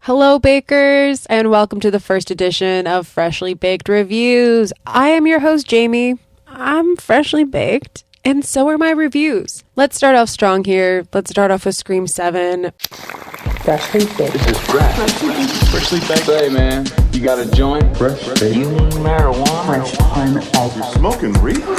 Hello, bakers, and welcome to the first edition of Freshly Baked Reviews. I am your host, Jamie. I'm freshly baked, and so are my reviews. Let's start off strong here. Let's start off with Scream 7. Freshly baked. This is fresh. Freshly baked. Say, man, you got a joint? Fresh baked. You need marijuana? Fresh pineapple. Smoking reefer?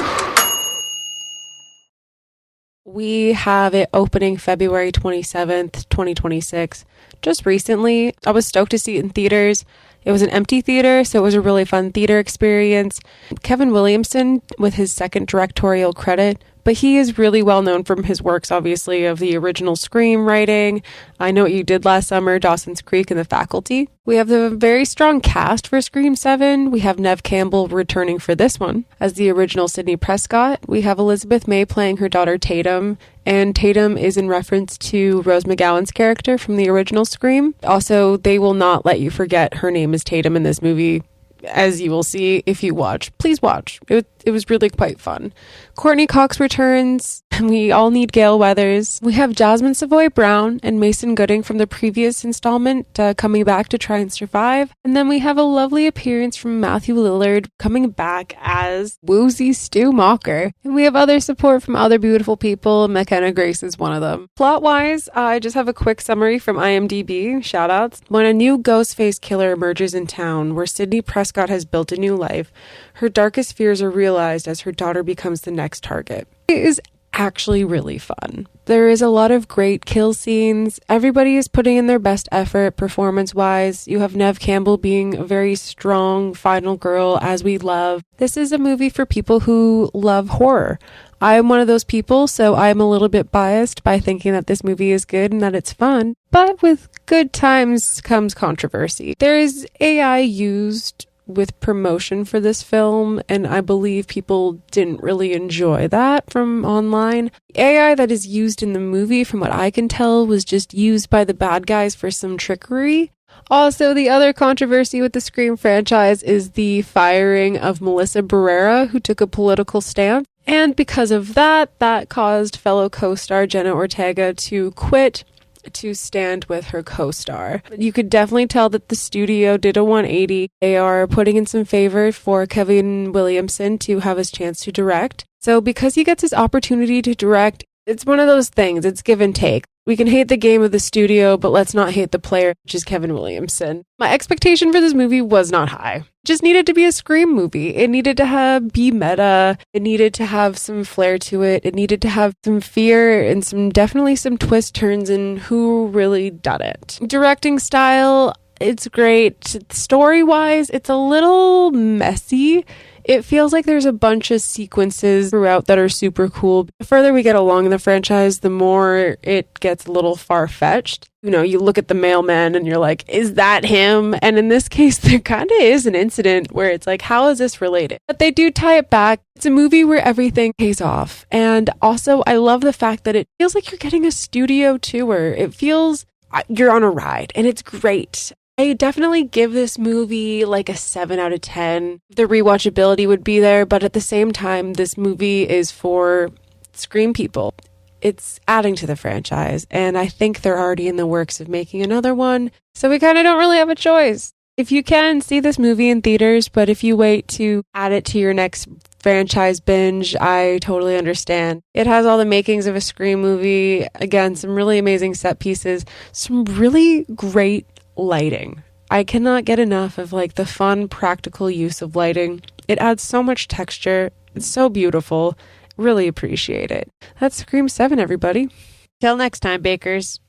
We have it opening February 27th, 2026. Just recently, I was stoked to see it in theaters. It was an empty theater, so it was a really fun theater experience. Kevin Williamson with his second directorial credit, but he is really well known from his works, obviously, of the original Scream writing, I Know What You Did Last Summer, Dawson's Creek, and The Faculty. We have the very strong cast for Scream 7. We have Neve Campbell returning for this one as the original Sidney Prescott. We have Elizabeth May playing her daughter Tatum, and Tatum is in reference to Rose McGowan's character from the original Scream. Also, they will not let you forget her name is Tatum in this movie, as you will see if you watch. Please watch. It was really quite fun. Courtney Cox returns. We all need Gale Weathers. We have Jasmine Savoy Brown and Mason Gooding from the previous installment coming back to try and survive. And then we have a lovely appearance from Matthew Lillard coming back as Woozy Stu Mocker. And we have other support from other beautiful people. McKenna Grace is one of them. Plot-wise, I just have a quick summary from IMDb. Shoutouts. When a new Ghostface killer emerges in town where Sidney Prescott has built a new life, her darkest fears are realized as her daughter becomes the next target. It is actually really fun. There is a lot of great kill scenes. Everybody is putting in their best effort performance-wise. You have Neve Campbell being a very strong final girl, as we love. This is a movie for people who love horror. I am one of those people, so I'm a little bit biased by thinking that this movie is good and that it's fun. But with good times comes controversy. There is AI used with promotion for this film, and I believe people didn't really enjoy that from online. The AI that is used in the movie, from what I can tell, was just used by the bad guys for some trickery. Also, the other controversy with the Scream franchise is the firing of Melissa Barrera, who took a political stance. And because of that caused fellow co-star Jenna Ortega to quit to stand with her co-star. You could definitely tell that the studio did a 180. They are putting in some favor for Kevin Williamson to have his chance to direct. So because he gets his opportunity to direct, it's one of those things. It's give and take. We can hate the game of the studio, but let's not hate the player, which is Kevin Williamson. My expectation for this movie was not high. It just needed to be a Scream movie. It needed to be meta. It needed to have some flair to it. It needed to have some fear and definitely some twist turns in who really done it. Directing style, it's great. Story-wise, it's a little messy. It feels like there's a bunch of sequences throughout that are super cool. The further we get along in the franchise, the more it gets a little far-fetched. You know, you look at the mailman and you're like, is that him? And in this case, there kind of is an incident where it's like, how is this related? But they do tie it back. It's a movie where everything pays off. And also, I love the fact that it feels like you're getting a studio tour. It feels you're on a ride, and it's great. I definitely give this movie like a 7 out of 10. The rewatchability would be there, but at the same time, this movie is for Scream people. It's adding to the franchise, and I think they're already in the works of making another one, so we kind of don't really have a choice. If you can, see this movie in theaters, but if you wait to add it to your next franchise binge, I totally understand. It has all the makings of a Scream movie. Again, some really amazing set pieces, some really great lighting. I cannot get enough of like the fun, practical use of lighting. It adds so much texture. It's so beautiful. Really appreciate it. That's Scream 7, everybody. Till next time, bakers.